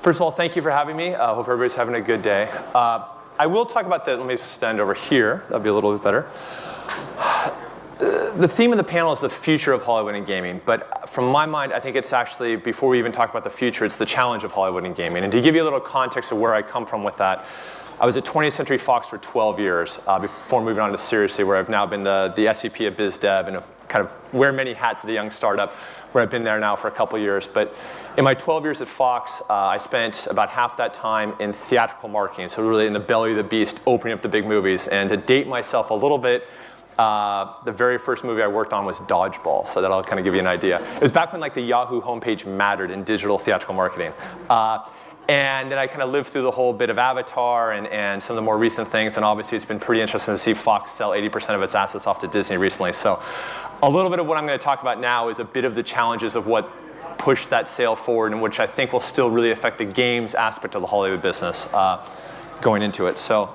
First of all, thank you for having me. I hope everybody's having a good day. I will talk about let me stand over here. That'll be a little bit better. The theme of the panel is the future of Hollywood and gaming. But from my mind, I think it's actually, before we even talk about the future, it's the challenge of Hollywood and gaming. And to give you a little context of where I come from with that, I was at 20th Century Fox for 12 years before moving on to Seriously, where I've now been the SVP of Biz Dev and kind of wear many hats at a young startup, where I've been there now for a couple years. But in my 12 years at Fox, I spent about half that time in theatrical marketing, so really in the belly of the beast, opening up the big movies. And to date myself a little bit, the very first movie I worked on was Dodgeball, so that'll kind of give you an idea. It was back when like the Yahoo homepage mattered in digital theatrical marketing. And then I kind of lived through the whole bit of Avatar and some of the more recent things, and obviously it's been pretty interesting to see Fox sell 80% of its assets off to Disney recently. So a little bit of what I'm going to talk about now is a bit of the challenges of what pushed that sale forward, and which I think will still really affect the games aspect of the Hollywood business going into it. So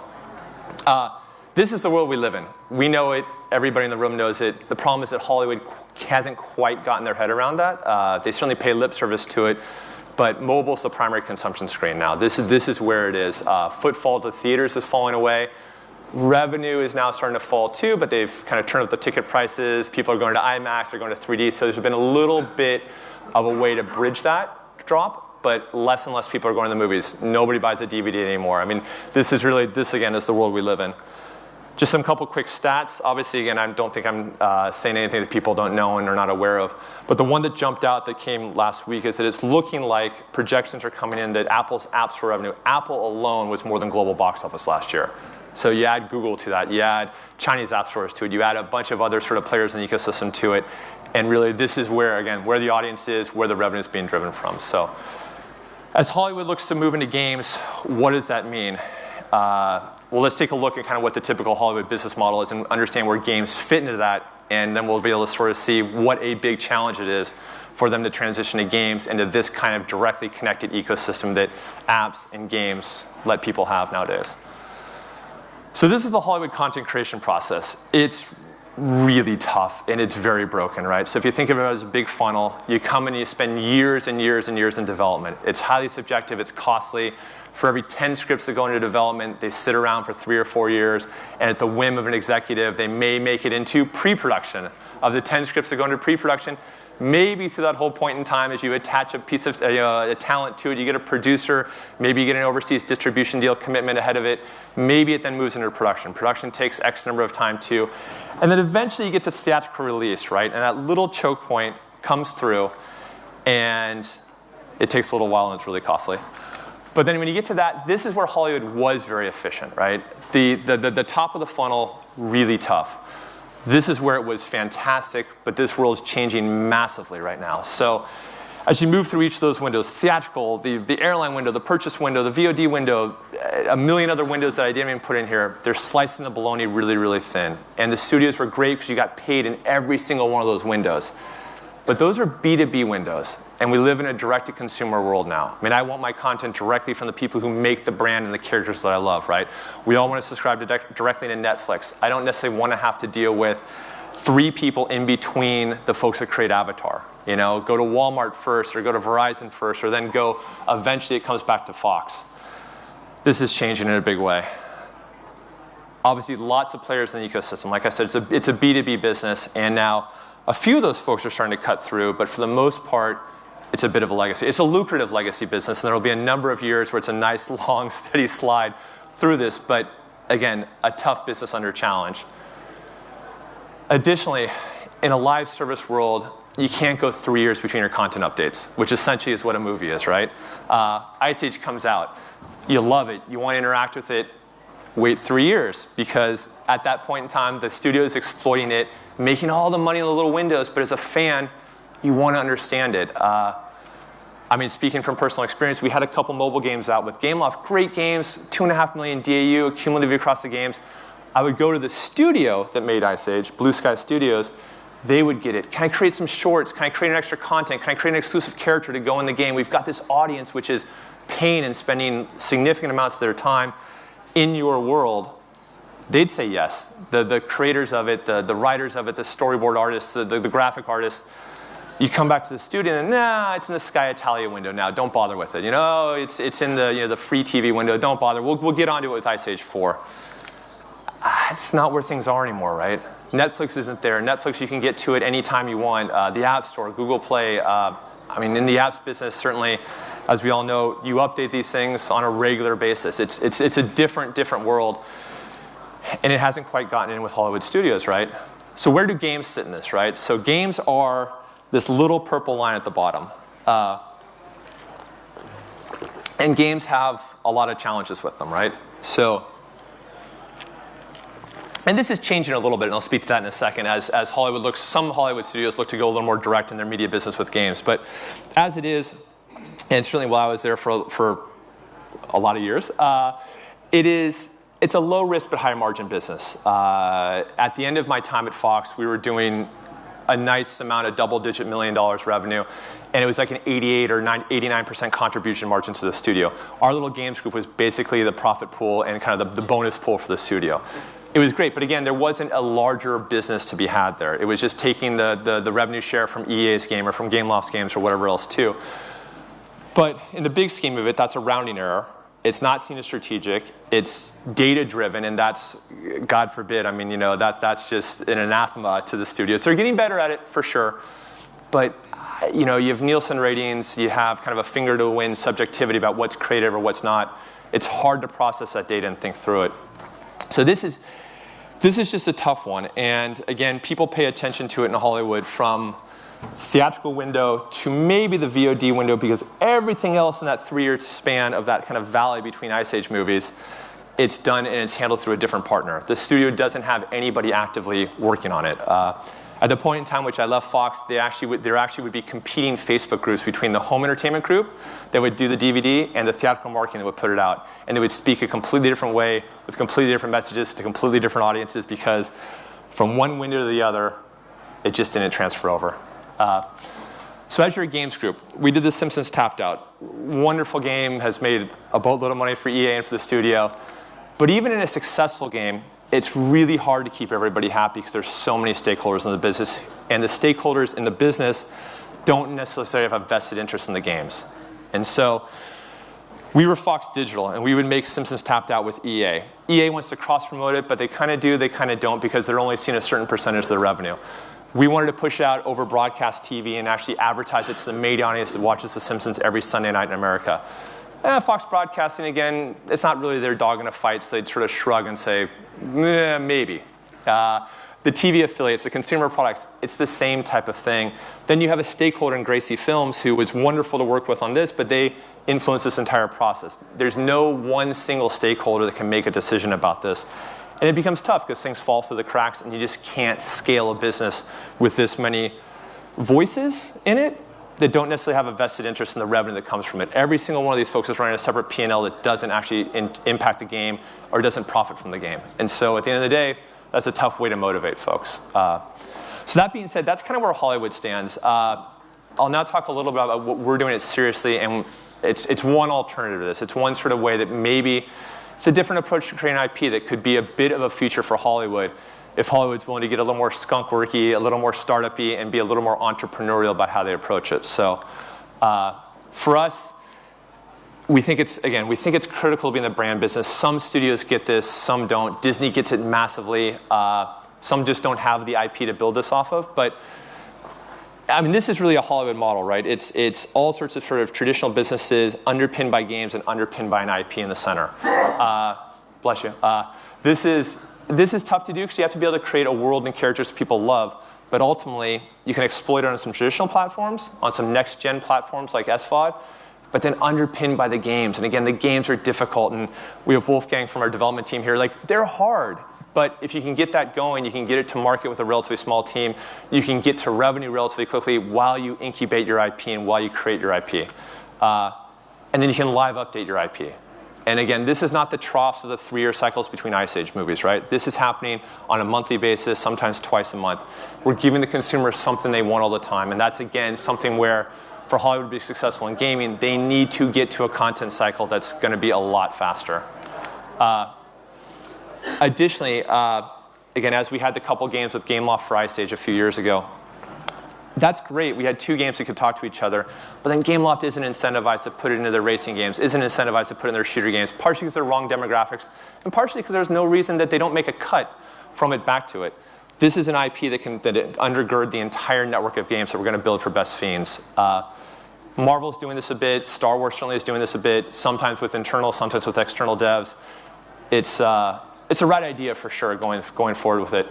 this is the world we live in. We know it. Everybody in the room knows it. The problem is that Hollywood hasn't quite gotten their head around that. They certainly pay lip service to it. But mobile's the primary consumption screen now. This is where it is. Footfall to theaters is falling away. Revenue is now starting to fall too, but they've kind of turned up the ticket prices. People are going to IMAX, they're going to 3D. So there's been a little bit of a way to bridge that drop, but less and less people are going to the movies. Nobody buys a DVD anymore. I mean, this again is the world we live in. Just some couple quick stats. Obviously, again, I don't think I'm saying anything that people don't know and are not aware of. But the one that jumped out that came last week is that it's looking like projections are coming in that Apple's App Store revenue, Apple alone was more than global box office last year. So you add Google to that, you add Chinese app stores to it, you add a bunch of other sort of players in the ecosystem to it. And really, this is where, again, where the audience is, where the revenue is being driven from. So as Hollywood looks to move into games, what does that mean? Well, let's take a look at kind of what the typical Hollywood business model is and understand where games fit into that, and then we'll be able to sort of see what a big challenge it is for them to transition to games into this kind of directly connected ecosystem that apps and games let people have nowadays. So this is the Hollywood content creation process. It's really tough, and it's very broken, right? So if you think of it as a big funnel, you come and you spend years and years and years in development. It's highly subjective, it's costly. For every 10 scripts that go into development, they sit around for 3 or 4 years, and at the whim of an executive, they may make it into pre-production. Of the 10 scripts that go into pre-production, maybe through that whole point in time, as you attach a piece of a talent to it, you get a producer, maybe you get an overseas distribution deal commitment ahead of it, maybe it then moves into production. Production takes X number of time too. And then eventually you get to theatrical release, right? And that little choke point comes through, and it takes a little while, and it's really costly. But then when you get to that, this is where Hollywood was very efficient, right? The top of the funnel, really tough. This is where it was fantastic, but this world is changing massively right now. So as you move through each of those windows, theatrical, the airline window, the purchase window, the VOD window, a million other windows that I didn't even put in here, they're slicing the bologna really, really thin. And the studios were great because you got paid in every single one of those windows. But those are B2B windows, and we live in a direct-to-consumer world now. I mean, I want my content directly from the people who make the brand and the characters that I love, right? We all want to subscribe to directly to Netflix. I don't necessarily want to have to deal with 3 people in between the folks that create Avatar. You know, go to Walmart first, or go to Verizon first, or then go, eventually it comes back to Fox. This is changing in a big way. Obviously, lots of players in the ecosystem. Like I said, it's a B2B business, and now a few of those folks are starting to cut through, but for the most part, it's a bit of a legacy. It's a lucrative legacy business, and there will be a number of years where it's a nice, long, steady slide through this, but again, a tough business under challenge. Additionally, in a live service world, you can't go 3 years between your content updates, which essentially is what a movie is, right? Ice Age comes out. You love it. You want to interact with it. Wait 3 years, because at that point in time, the studio is exploiting it, making all the money in the little windows, but as a fan, you want to understand it. I mean, speaking from personal experience, we had a couple mobile games out with Gameloft, great games, 2.5 million DAU, cumulative across the games. I would go to the studio that made Ice Age, Blue Sky Studios. They would get it. Can I create some shorts? Can I create an extra content? Can I create an exclusive character to go in the game? We've got this audience which is paying and spending significant amounts of their time in your world. They'd say yes. The creators of it, the writers of it, the storyboard artists, the graphic artists, You come back to the studio and nah, it's in the Sky Italia window now. Don't bother with it. It's in the the free TV window. Don't bother. We'll get onto it with Ice Age 4. It's not where things are anymore, right? Netflix isn't there. Netflix, you can get to it anytime you want. The App Store, Google Play. In the apps business, certainly, as we all know, you update these things on a regular basis. It's a different world, and it hasn't quite gotten in with Hollywood studios, right? So where do games sit in this, right? So games are this little purple line at the bottom. And games have a lot of challenges with them, right? And this is changing a little bit, and I'll speak to that in a second, as some Hollywood studios look to go a little more direct in their media business with games. But as it is, and certainly while I was there for a lot of years, it's a low risk but high margin business. At the end of my time at Fox, we were doing a nice amount of double-digit $1 million revenue, and it was like an 88 or 89% contribution margin to the studio. Our little games group was basically the profit pool and kind of the bonus pool for the studio. It was great, but again, there wasn't a larger business to be had there. It was just taking the revenue share from EA's game or from Gameloft's games or whatever else too. But in the big scheme of it, that's a rounding error. It's not seen as strategic. It's data-driven, and that's, God forbid, that's just an anathema to the studios. They're getting better at it, for sure. But, you have Nielsen ratings. You have kind of a finger-to-the-wind subjectivity about what's creative or what's not. It's hard to process that data and think through it. So this is just a tough one. And, again, people pay attention to it in Hollywood from theatrical window to maybe the VOD window, because everything else in that 3-year span of that kind of valley between Ice Age movies, it's done and it's handled through a different partner. The studio doesn't have anybody actively working on it. At the point in time which I left Fox, there actually would be competing Facebook groups between the home entertainment group that would do the DVD and the theatrical marketing that would put it out. And they would speak a completely different way with completely different messages to completely different audiences, because from one window to the other, it just didn't transfer over. So as you're a games group, we did The Simpsons Tapped Out. Wonderful game, has made a boatload of money for EA and for the studio. But even in a successful game, it's really hard to keep everybody happy because there's so many stakeholders in the business. And the stakeholders in the business don't necessarily have a vested interest in the games. And so we were Fox Digital, and we would make Simpsons Tapped Out with EA. EA wants to cross-promote it, but they kind of do, they kind of don't, because they're only seeing a certain percentage of the revenue. We wanted to push out over broadcast TV and actually advertise it to the main audience that watches The Simpsons every Sunday night in America. Fox Broadcasting, again, it's not really their dog in a fight, so they'd sort of shrug and say, maybe. The TV affiliates, the consumer products, it's the same type of thing. Then you have a stakeholder in Gracie Films who was wonderful to work with on this, but they influence this entire process. There's no one single stakeholder that can make a decision about this. And it becomes tough because things fall through the cracks and you just can't scale a business with this many voices in it that don't necessarily have a vested interest in the revenue that comes from it. Every single one of these folks is running a separate P&L that doesn't actually impact the game or doesn't profit from the game. And so at the end of the day, that's a tough way to motivate folks. So that being said, that's kind of where Hollywood stands. I'll now talk a little bit about what we're doing it seriously, and it's one alternative to this. It's one sort of way that maybe it's a different approach to creating IP that could be a bit of a future for Hollywood if Hollywood's willing to get a little more skunk-worky, a little more startup-y, and be a little more entrepreneurial about how they approach it. So for us, we think it's critical to be in the brand business. Some studios get this, some don't. Disney gets it massively. Some just don't have the IP to build this off of. But I mean, this is really a Hollywood model, right? It's all sorts of sort of traditional businesses underpinned by games and underpinned by an IP in the center. Bless you. This is tough to do because you have to be able to create a world and characters people love. But ultimately, you can exploit it on some traditional platforms, on some next-gen platforms like SVOD, but then underpinned by the games. And again, the games are difficult. And we have Wolfgang from our development team here. Like, they're hard. But if you can get that going, you can get it to market with a relatively small team. You can get to revenue relatively quickly while you incubate your IP and while you create your IP. And then you can live update your IP. And again, this is not the troughs of the 3-year cycles between Ice Age movies, right? This is happening on a monthly basis, sometimes twice a month. We're giving the consumer something they want all the time. And that's, again, something where for Hollywood to be successful in gaming, they need to get to a content cycle that's going to be a lot faster. Additionally, again, as we had the couple games with Gameloft for Ice Age a few years ago, that's great. We had 2 games that could talk to each other. But then Gameloft isn't incentivized to put it into their racing games, isn't incentivized to put it in their shooter games, partially because they're wrong demographics, and partially because there's no reason that they don't make a cut from it back to it. This is an IP that can undergird the entire network of games that we're going to build for Best Fiends. Marvel's doing this a bit. Star Wars certainly is doing this a bit, sometimes with internal, sometimes with external devs. It's a right idea for sure going forward with it.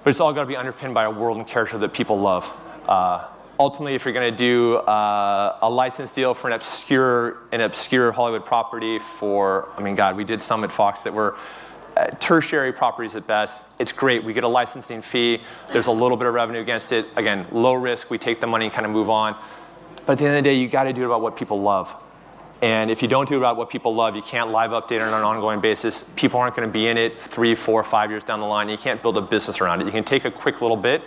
But it's all got to be underpinned by a world and character that people love. Ultimately, if you're going to do a license deal for an obscure Hollywood property for, I mean, God, we did some at Fox that were tertiary properties at best. It's great. We get a licensing fee. There's a little bit of revenue against it. Again, low risk. We take the money and kind of move on. But at the end of the day, you got to do it about what people love. And if you don't do it about what people love, you can't live update it on an ongoing basis. People aren't going to be in it 3, 4, 5 years down the line. You can't build a business around it. You can take a quick little bit,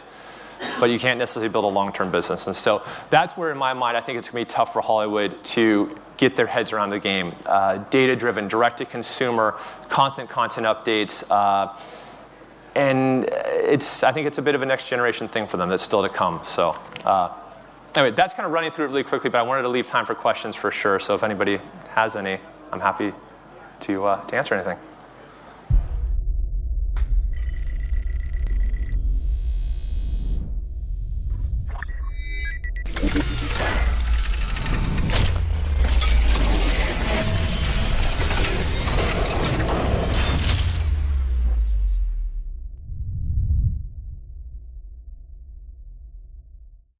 but you can't necessarily build a long-term business. And so that's where, in my mind, I think it's going to be tough for Hollywood to get their heads around the game. Data-driven, direct-to-consumer, constant content updates. And I think it's a bit of a next-generation thing for them that's still to come. So anyway, that's kind of running through it really quickly, but I wanted to leave time for questions for sure. So if anybody has any, I'm happy to answer anything.